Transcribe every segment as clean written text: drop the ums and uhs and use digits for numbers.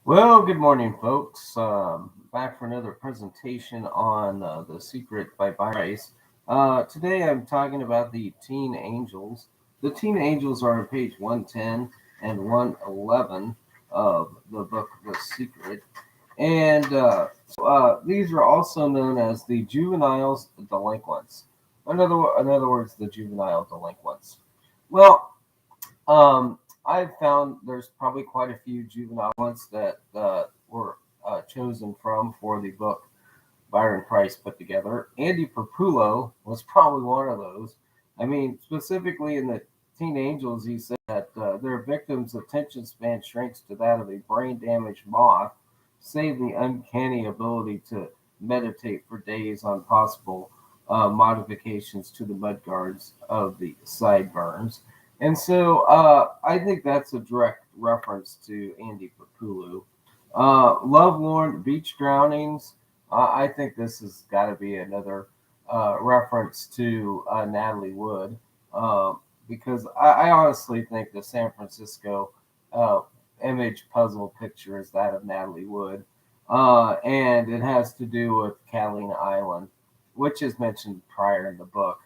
Well, good morning, folks. Back for another presentation on The Secret by Priess. Today I'm talking about the Teen Angels. The Teen Angels are on page 110 and 111 of the book The Secret. And these are also known as the juveniles delinquents. In other words, the juvenile delinquents. Well, I've found there's probably quite a few juvenile ones that were chosen from for the book Byron Priess put together. Andy Perpullo was probably one of those. I mean, specifically in the Teen Angels, he said that their victims' attention span shrinks to that of a brain damaged moth, save the uncanny ability to meditate for days on possible modifications to the mudguards of the sideburns. And so I think that's a direct reference to Andy Perpulu. Lovelorn Beach Drownings. I think this has got to be another reference to Natalie Wood because I honestly think the San Francisco uh, image puzzle picture is that of Natalie Wood. And it has to do with Catalina Island, which is mentioned prior in the book.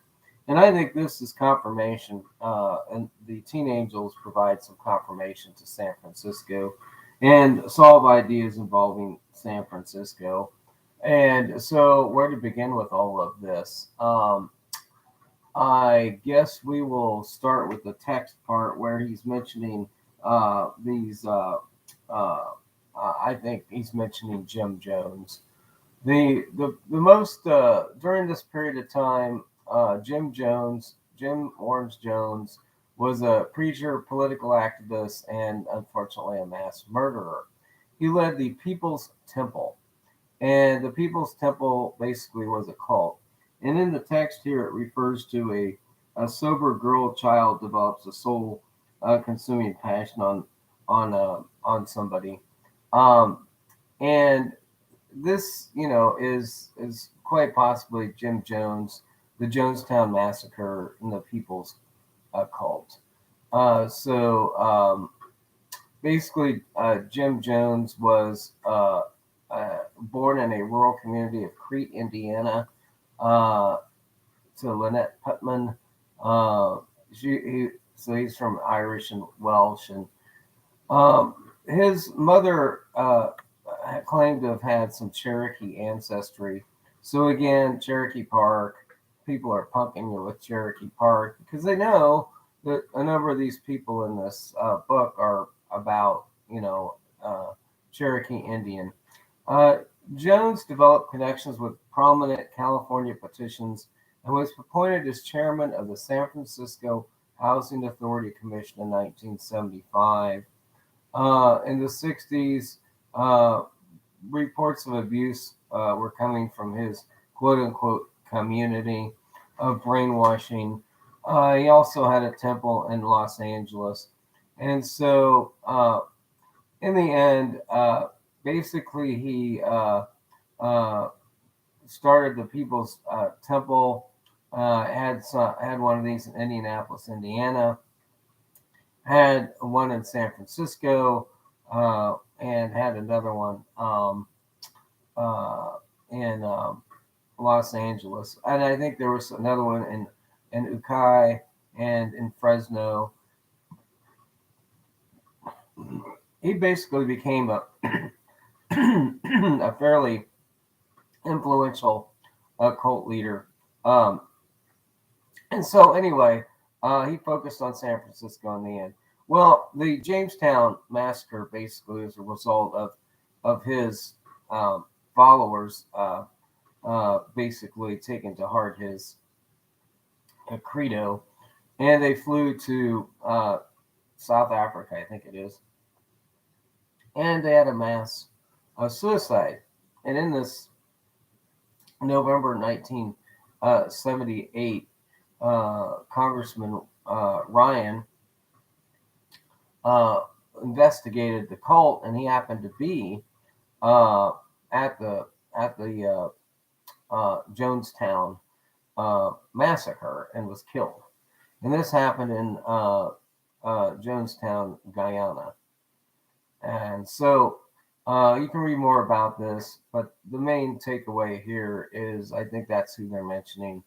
And I think this is confirmation, and the Teen Angels provide some confirmation to San Francisco and solve ideas involving San Francisco. And so, where to begin with all of this? I guess we will start with the text part where he's mentioning these. I think he's mentioning Jim Jones. The most during this period of time, Jim Orange Jones, was a preacher, political activist, and unfortunately a mass murderer. He led the People's Temple, and the People's Temple basically was a cult. And in the text here, it refers to a sober girl child develops a soul consuming passion on somebody. Um, and this, is quite possibly Jim Jones, the Jonestown Massacre, and the People's Cult. So basically, Jim Jones was born in a rural community of Crete, Indiana, uh, to Lynette Putman. Uh, so he's from Irish and Welsh, and his mother claimed to have had some Cherokee ancestry. So again, Cherokee Park, people are pumping you with Cherokee Park because they know that a number of these people in this book are about, Cherokee Indian. Uh, Jones developed connections with prominent California politicians and was appointed as chairman of the San Francisco Housing Authority Commission in 1975. In the 60s, uh, reports of abuse were coming from his quote unquote community of brainwashing. He also had a temple in Los Angeles. And so, in the end, basically, he uh, started the People's Temple, had one of these in Indianapolis, Indiana, had one in San Francisco, and had another one in Los Angeles. And I think there was another one in Ukai and in Fresno. He basically became a, a fairly influential cult leader. Um, and so, anyway, he focused on San Francisco in the end. Well, the Jamestown massacre basically is a result of his followers basically taking to heart his credo, and they flew to South Africa, I think it is, and they had a mass suicide. And in this November 1978, Congressman Ryan uh, investigated the cult, and he happened to be uh, at the Jonestown massacre and was killed. And this happened in Jonestown, Guyana. And so You can read more about this, but the main takeaway here is I think that's who they're mentioning,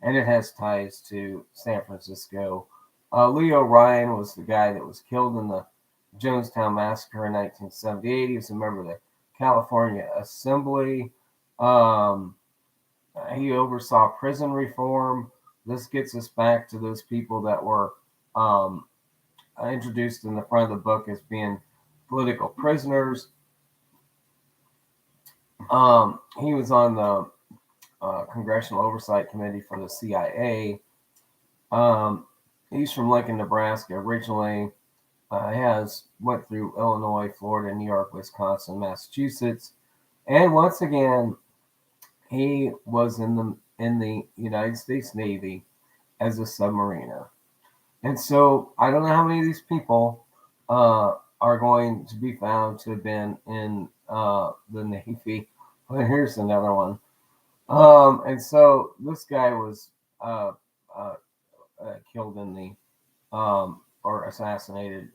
and it has ties to San Francisco. Leo Ryan was the guy that was killed in the Jonestown Massacre in 1978. He was a member of the California Assembly. Um, he oversaw prison reform. This gets us back to those people that were um, introduced in the front of the book as being political prisoners. He was on the Congressional Oversight Committee for the CIA. Um, he's from Lincoln, Nebraska originally. Has went through Illinois, Florida, New York, Wisconsin, Massachusetts, and once again, he was in the United States Navy as a submariner. And so I don't know how many of these people are going to be found to have been in the Navy. But here's another one. And so this guy was uh, uh, killed in or assassinated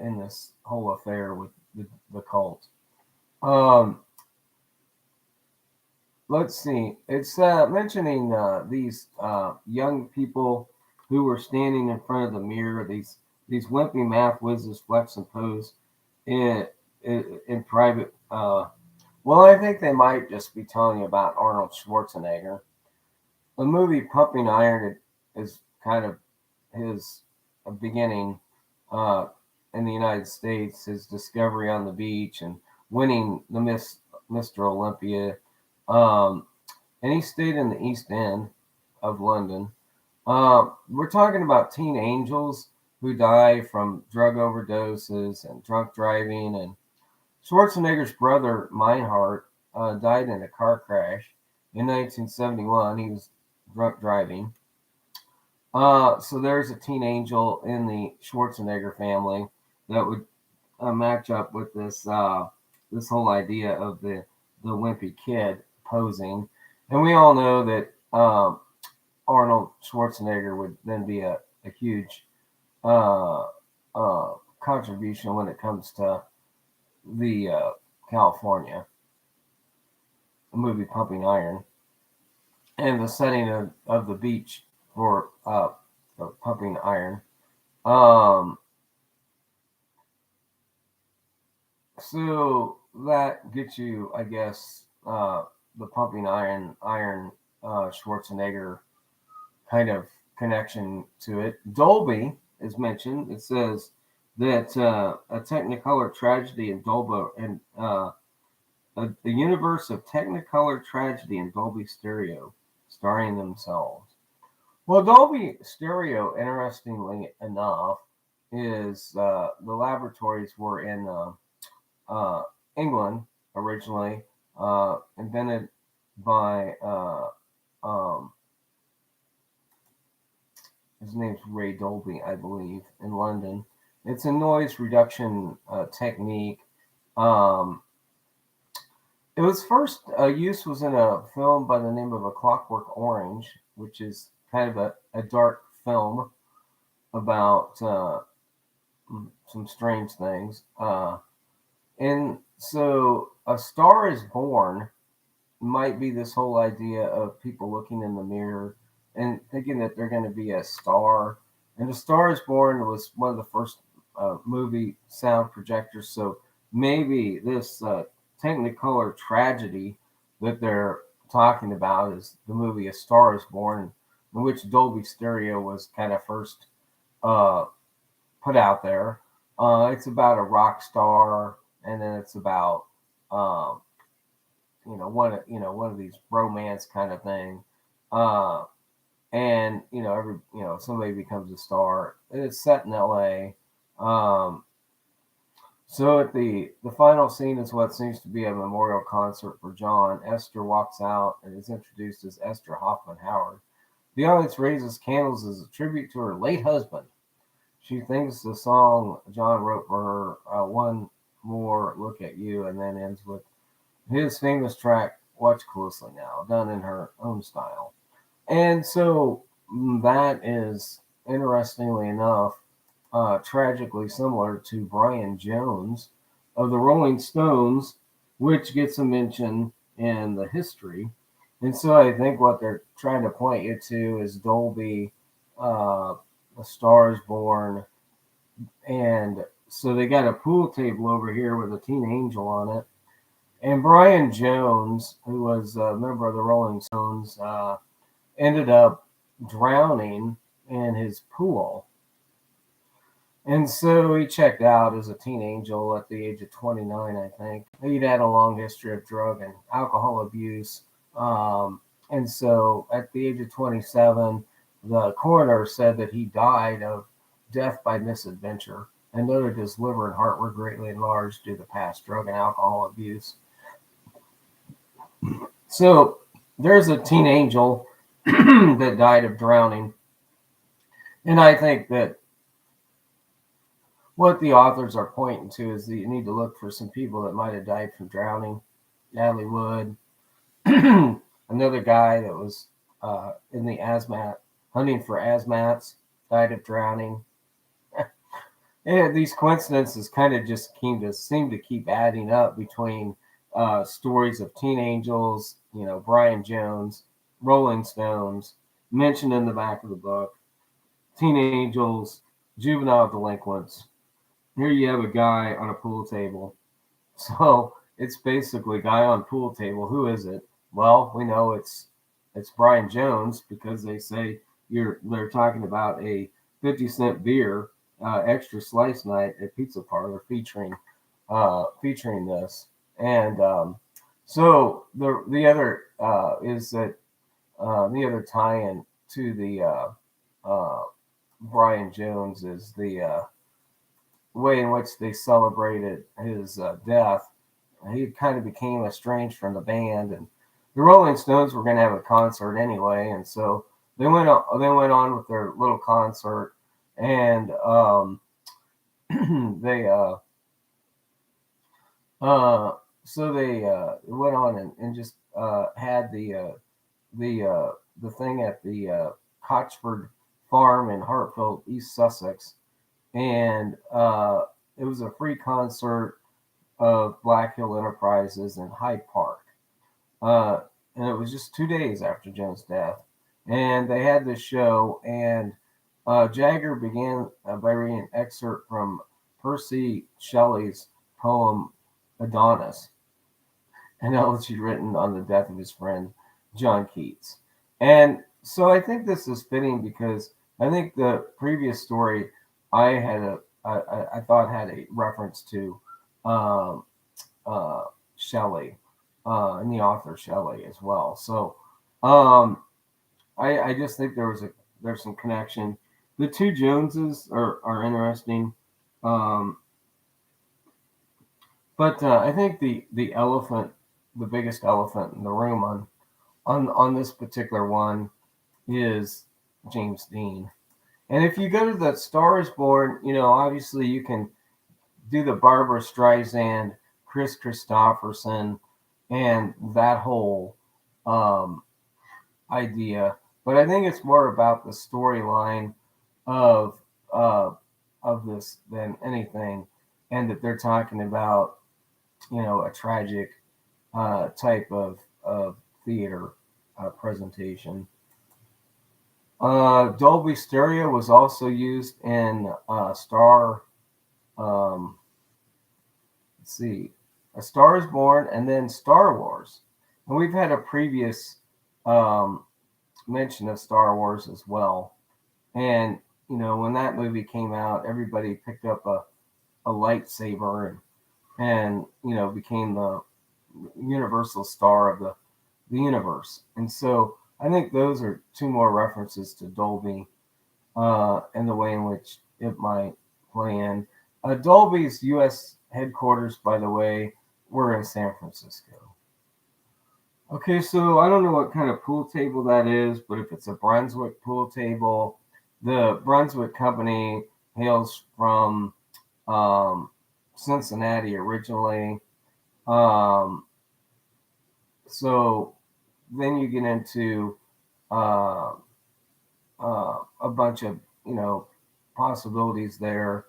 in this whole affair with the cult. Um, let's see. It's mentioning these young people who were standing in front of the mirror. These wimpy math whizzes flex and pose in private. Well, I think they might just be telling you about Arnold Schwarzenegger. The movie Pumping Iron is kind of his beginning uh, in the United States, his discovery on the beach and winning the Mr. Olympia. Um, and he stayed in the East End of London. We're talking about teen angels who die from drug overdoses and drunk driving. And Schwarzenegger's brother, Meinhardt, died in a car crash in 1971. He was drunk driving. So there's a teen angel in the Schwarzenegger family that would match up with this whole idea of the wimpy kid posing, and we all know that Arnold Schwarzenegger would then be a huge uh, contribution when it comes to the California movie Pumping Iron and the setting of the beach for Pumping Iron. Um, so that gets you, I guess, the Pumping Iron Schwarzenegger kind of connection to it. Dolby is mentioned. It says that a Technicolor tragedy in Dolby and a universe of Technicolor tragedy in Dolby stereo, starring themselves. Well, Dolby stereo, interestingly enough, is the laboratories were in uh, England originally, invented by um, his name's Ray Dolby, I believe, in London. It's a noise reduction technique. Um, it was first use was in a film by the name of A Clockwork Orange, which is kind of a dark film about some strange things. And so, A Star is Born might be this whole idea of people looking in the mirror and thinking that they're going to be a star. And A Star is Born was one of the first movie sound projectors. So maybe this Technicolor tragedy that they're talking about is the movie A Star is Born, in which Dolby Stereo was kind of first uh, put out there. It's about a rock star, and then it's about um, one of these romance kind of thing. Uh, and every somebody becomes a star. It's set in L.A. So at the final scene is what seems to be a memorial concert for John. Esther walks out and is introduced as Esther Hoffman Howard. The audience raises candles as a tribute to her late husband. She thinks the song John wrote for her, One More Look at You, and then ends with his famous track, Watch Closely Now, done in her own style. And so that is, interestingly enough, tragically similar to Brian Jones, of the Rolling Stones, which gets a mention in the history. And so I think what they're trying to point you to is Dolby, A Star is Born, and so they got a pool table over here with a teen angel on it. And Brian Jones, who was a member of the Rolling Stones, ended up drowning in his pool. And so he checked out as a teen angel at the age of 29, I think. He'd had a long history of drug and alcohol abuse. And so at the age of 27, the coroner said that he died of death by misadventure and noted his liver and heart were greatly enlarged due to past drug and alcohol abuse. So there's a teen angel that died of drowning. And I think that what the authors are pointing to is that you need to look for some people that might have died from drowning. Natalie Wood, another guy that was in the hazmat, hunting for hazmats, died of drowning. And these coincidences kind of just seem to keep adding up between stories of teen angels, Brian Jones, Rolling Stones, mentioned in the back of the book, teen angels, juvenile delinquents. Here you have a guy on a pool table. So it's basically guy on pool table. Who is it? Well, we know it's Brian Jones because they say they're talking about a 50-cent beer extra slice night at Pizza Parlor featuring this. And so the other is that the other tie-in to the Brian Jones is the way in which they celebrated his death. He kind of became estranged from the band, and the Rolling Stones were going to have a concert anyway, and so they went on with their little concert, and they went on and just had the thing at the Cochford Farm in Hartfield, East Sussex, and it was a free concert of Black Hill Enterprises in Hyde Park. And it was just 2 days after Jones' death. And they had this show, and Jagger began by reading an excerpt from Percy Shelley's poem Adonis, an elegy written on the death of his friend John Keats. And so I think this is fitting because I think the previous story I thought had a reference to Shelley and the author Shelley as well. So I just think there's some connection. The two Joneses are interesting, but I think the biggest elephant in the room on this particular one is James Dean. And if you go to the Star is Born, obviously you can do the Barbara Streisand, Chris Christopherson, and that whole idea. But I think it's more about the storyline of this than anything, and that they're talking about, a tragic type of theater presentation. Dolby stereo was also used in Star. Let's see, A Star is Born, and then Star Wars. And we've had a previous mention of Star Wars as well. And when that movie came out, everybody picked up a lightsaber and became the universal star of the universe. And so I think those are two more references to Dolby and the way in which it might play in. Dolby's U.S. headquarters, by the way, were in San Francisco. Okay, so I don't know what kind of pool table that is, but if it's a Brunswick pool table, the Brunswick company hails from Cincinnati originally. So then you get into a bunch of possibilities there.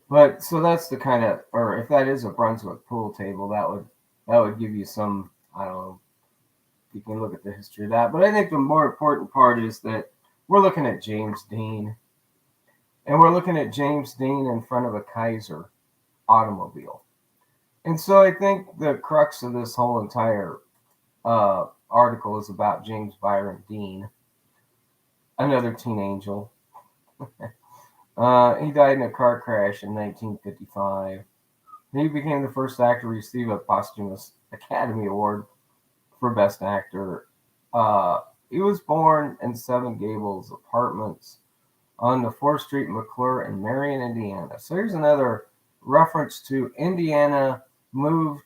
But so that's the kind of, or if that is a Brunswick pool table, that would give you some, I don't know, you can look at the history of that. But I think the more important part is that we're looking at James Dean, and we're looking at James Dean in front of a Kaiser automobile. And so I think the crux of this whole entire article is about James Byron Dean, another teen angel. He died in a car crash in 1955. He became the first actor to receive a posthumous Academy Award for Best Actor. He was born in Seven Gables Apartments on the 4th Street, McClure in Marion, Indiana. So here's another reference to Indiana moved.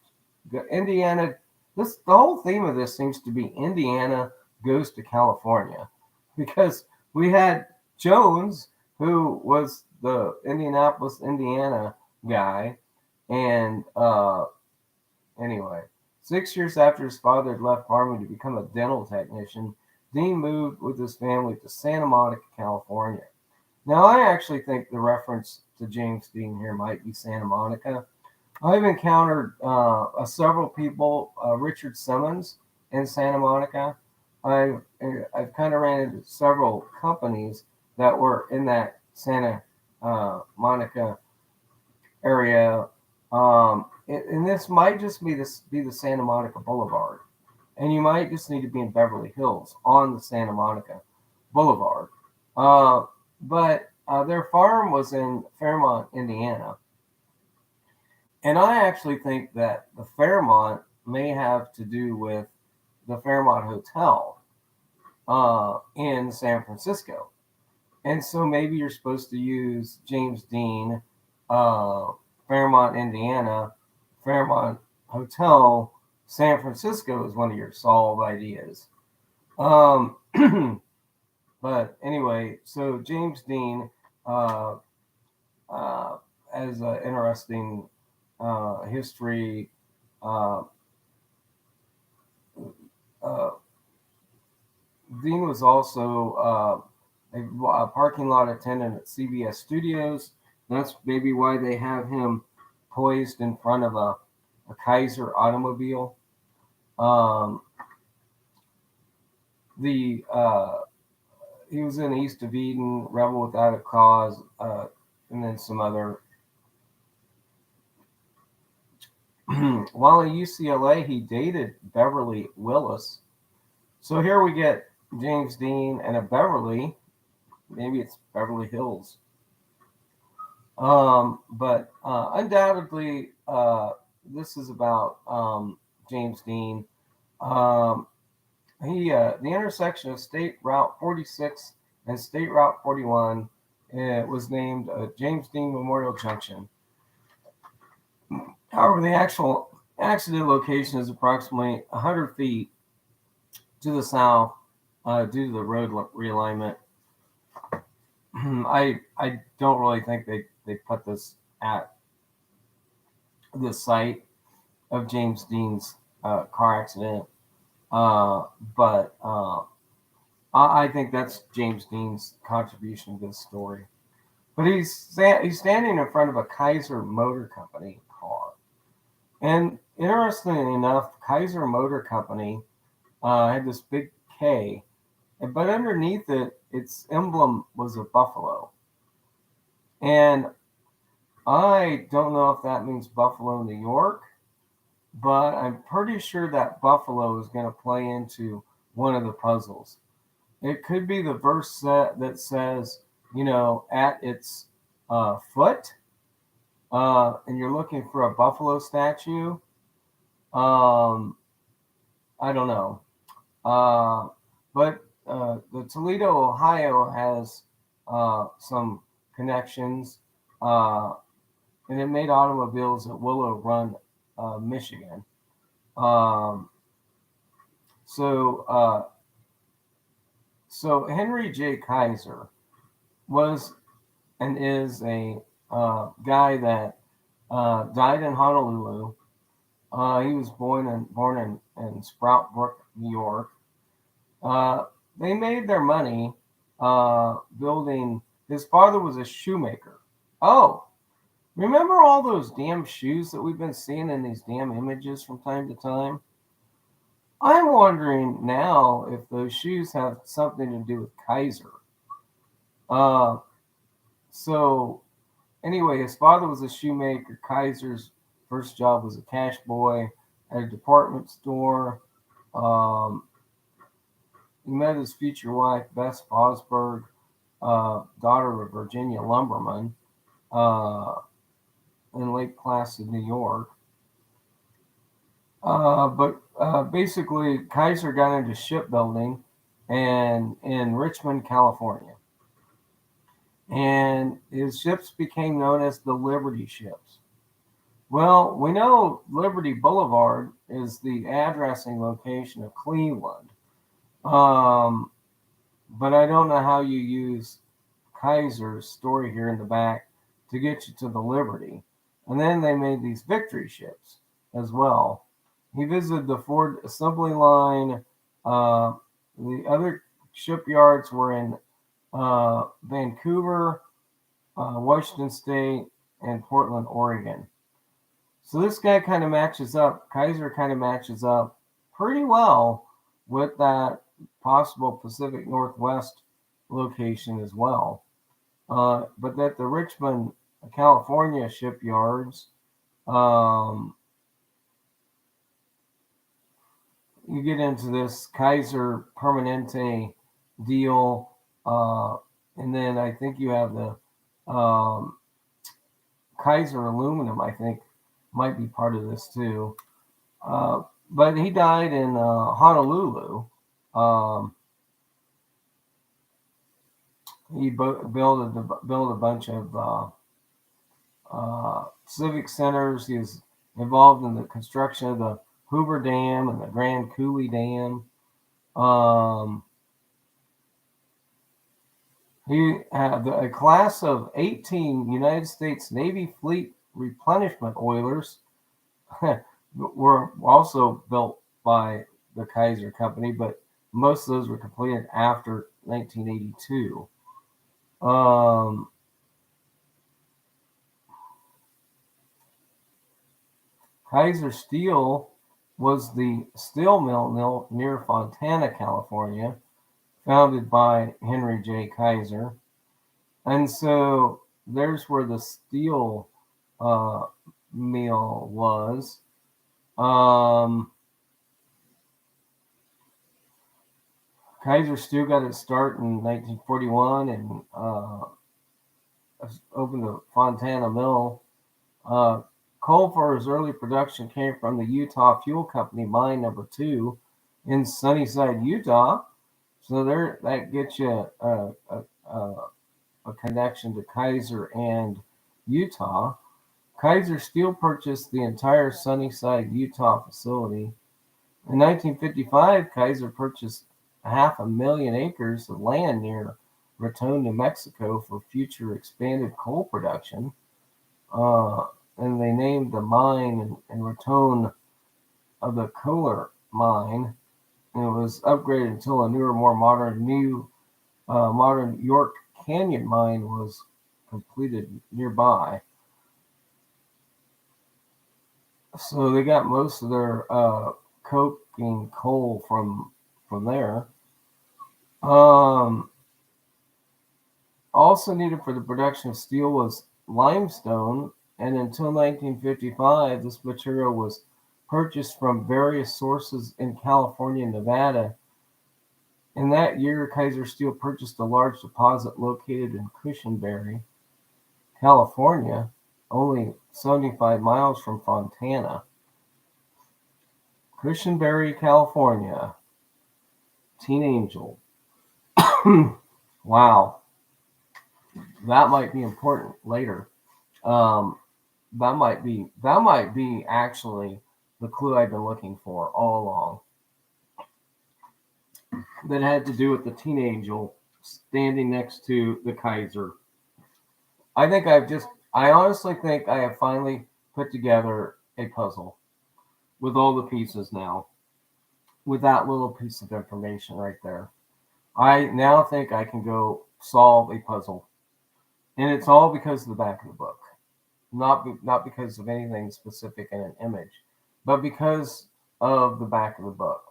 Indiana, the whole theme of this seems to be Indiana goes to California, because we had Jones, who was the Indianapolis, Indiana guy, and anyway, 6 years after his father had left farming to become a dental technician, Dean moved with his family to Santa Monica, California. Now, I actually think the reference to James Dean here might be Santa Monica. I've encountered several people, Richard Simmons in Santa Monica. I've kind of ran into several companies that were in that Santa Monica area. And this might just be the Santa Monica Boulevard, and you might just need to be in Beverly Hills on the Santa Monica Boulevard. But their farm was in Fairmont, Indiana, and I actually think that the Fairmont may have to do with the Fairmont Hotel in San Francisco. And so maybe you're supposed to use James Dean, Fairmont, Indiana, Fairmont Hotel, San Francisco is one of your solve ideas. But anyway, so James Dean has an interesting history. Dean was also a parking lot attendant at CBS Studios. That's maybe why they have him poised in front of a Kaiser automobile. He was in East of Eden, Rebel Without a Cause, and then some other. While at UCLA, he dated Beverly Willis. So here we get James Dean and a Beverly. Maybe it's Beverly Hills. But undoubtedly, this is about James Dean. The intersection of State Route 46 and State Route 41 was named James Dean Memorial Junction. However, the actual accident location is approximately 100 feet to the south due to the road realignment. I don't really think they put this at the site of James Dean's car accident, but I think that's James Dean's contribution to this story. But he's standing in front of a Kaiser Motor Company car, and interestingly enough, Kaiser Motor Company had this big K, but underneath it, its emblem was a buffalo. And I don't know if that means Buffalo, New York, but I'm pretty sure that buffalo is going to play into one of the puzzles. It could be the verse that says, at its foot, and you're looking for a buffalo statue. I don't know. But the Toledo, Ohio has some connections, and it made automobiles at Willow Run, Michigan. So Henry J. Kaiser was and is a guy that died in Honolulu. He was born in Sprout Brook, New York. They made their money building. His father was a shoemaker. Oh, Remember all those damn shoes that we've been seeing in these damn images from time to time? I'm wondering now if those shoes have something to do with Kaiser. Uh, so anyway, his father was a shoemaker. Kaiser's first job was a cash boy at a department store. Um, he met his future wife, Bess Fosberg, daughter of Virginia lumberman, uh, in Lake Placid, New York. But basically, Kaiser got into shipbuilding and in Richmond, California. And his ships became known as the Liberty ships. Well, we know Liberty Boulevard is the addressing location of Cleveland. Um, but I don't know how you use Kaiser's story here in the back to get you to the Liberty. And then they made these victory ships as well. He visited the Ford assembly line. Uh, the other shipyards were in Vancouver, Washington State, and Portland, Oregon. So this guy kind of matches up. Kaiser kind of matches up pretty well with that possible Pacific Northwest location as well. But that the Richmond, California shipyards, um, you get into this Kaiser Permanente deal, and then I think you have the Kaiser Aluminum, I think, might be part of this too. But he died in Honolulu. Um, he built a bunch of civic centers. He was involved in the construction of the Hoover Dam and the Grand Coulee Dam. He had a class of 18 United States Navy Fleet replenishment oilers were also built by the Kaiser Company, but most of those were completed after 1982. Kaiser Steel was the steel mill near Fontana, California, founded by Henry J. Kaiser. And so there's where the steel mill was. Kaiser Steel got its start in 1941 and opened the Fontana Mill. Coal for his early production came from the Utah Fuel Company Mine Number 2 in Sunnyside, Utah. So there, that gets you a connection to Kaiser and Utah. Kaiser Steel purchased the entire Sunnyside, Utah facility. In 1955, Kaiser purchased 500,000 acres of land near Raton, New Mexico for future expanded coal production. And they named the mine in Raton of the Kohler mine. And it was upgraded until a newer, more modern York Canyon mine was completed nearby. So they got most of their coking coal from there. Also needed for the production of steel was limestone, and until 1955, this material was purchased from various sources in California and Nevada. In that year, Kaiser Steel purchased a large deposit located in Cushenberry, California, only 75 miles from Fontana. Cushenberry, California. Teen Angel. Wow. That might be important later. That might be actually the clue I've been looking for all along. That had to do with the Teen Angel standing next to the Kaiser. I honestly think I have finally put together a puzzle with all the pieces now, with that little piece of information right there. I now think I can go solve a puzzle. And it's all because of the back of the book. not because of anything specific in an image, but because of the back of the book,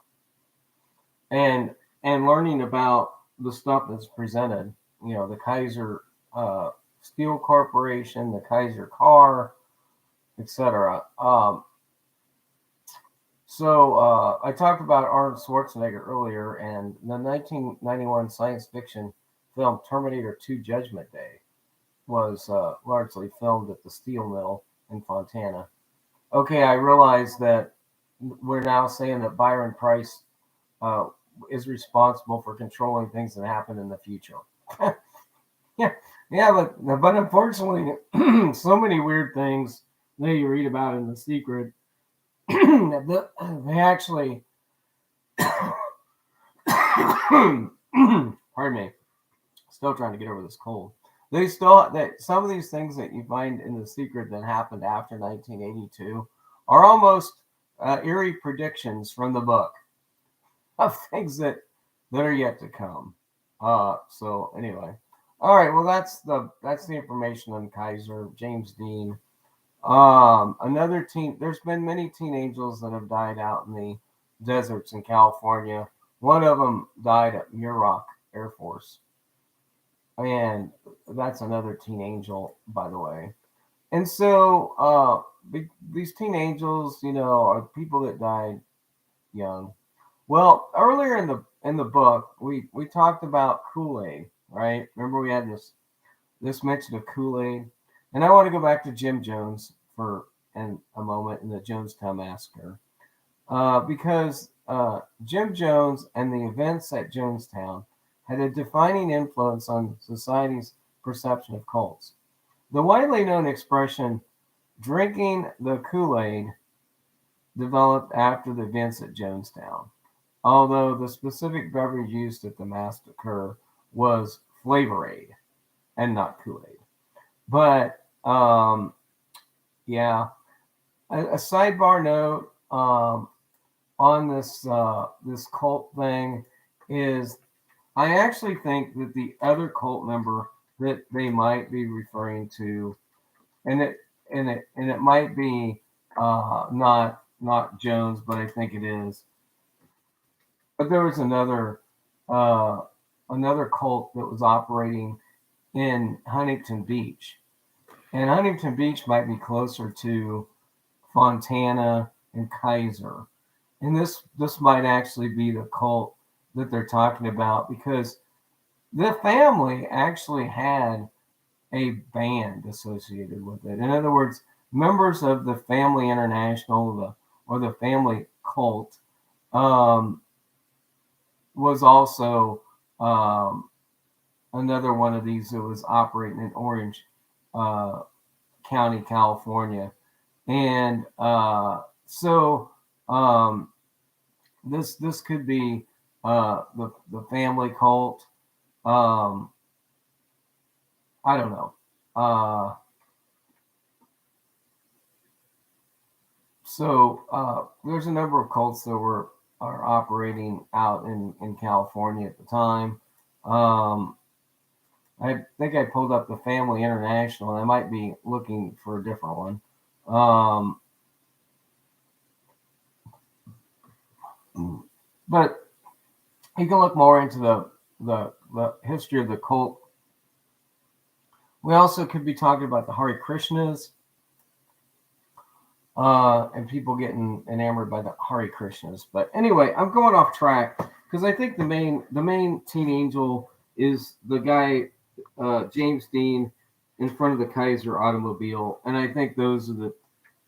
and learning about the stuff that's presented. You know, the Kaiser Steel Corporation, the Kaiser car, etc. So I talked about Arnold Schwarzenegger earlier, and the 1991 science fiction film Terminator 2: Judgment Day was largely filmed at the steel mill in Fontana. Okay, I realize that we're now saying that Byron Priess uh, is responsible for controlling things that happen in the future. yeah, yeah, but unfortunately, so many weird things that you read about in The Secret, they actually, pardon me, still trying to get over this cold. They still that some of these things that you find in The Secret that happened after 1982 are almost eerie predictions from the book of things that are yet to come. So anyway, all right. Well, that's the information on Kaiser James Dean. Another teen. There's been many teen angels that have died out in the deserts in California. One of them died at Muroc Air Force, and that's another teen angel, by the way. And so these teen angels, you know, are people that died young. Well, earlier in the book, we talked about Kool-Aid, right? Remember we had this mention of Kool-Aid, and I want to go back to Jim Jones for a moment in the Jonestown Massacre, because Jim Jones and the events at Jonestown had a defining influence on society's perception of cults. The widely known expression "drinking the Kool-Aid" developed after the events at Jonestown, although the specific beverage used at the massacre was Flavor-Aid and not Kool-Aid. But yeah, a sidebar note on this cult thing is I actually think that the other cult member that they might be referring to, and it might be not Jones, but I think it is. But there was uh, another cult that was operating in Huntington Beach, and Huntington Beach might be closer to Fontana and Kaiser, and this might actually be the cult that they're talking about because the family actually had a band associated with it. In other words, members of the Family International, or the Family Cult, um, was also another one of these that was operating in Orange uh, County, California, and so this could be the family cult. Um, I don't know. So there's a number of cults that are operating out in California at the time. I think I pulled up the Family International, and I might be looking for a different one. But you can look more into the history of the cult. We also could be talking about the Hare Krishnas, and people getting enamored by the Hare Krishnas. But anyway, I'm going off track because I think the main teen angel is the guy James Dean in front of the Kaiser automobile, and I think those are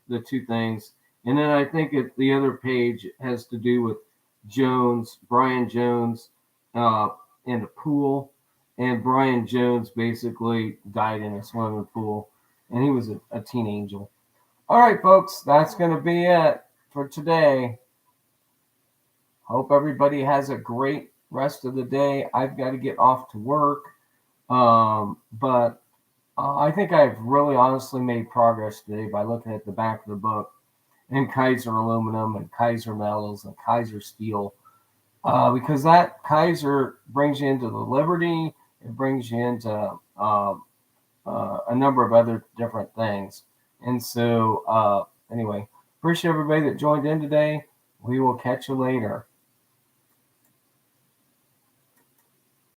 the two things. And then I think the other page has to do with Brian Jones, in a pool, and Brian Jones basically died in a swimming pool, and he was a teen angel. All right, folks, that's going to be it for today. Hope everybody has a great rest of the day. I've got to get off to work, but I think I've really honestly made progress today by looking at the back of the book and Kaiser aluminum and Kaiser metals and Kaiser steel, because that Kaiser brings you into the Liberty. It brings you into a number of other different things. And so, anyway, appreciate everybody that joined in today. We will catch you later.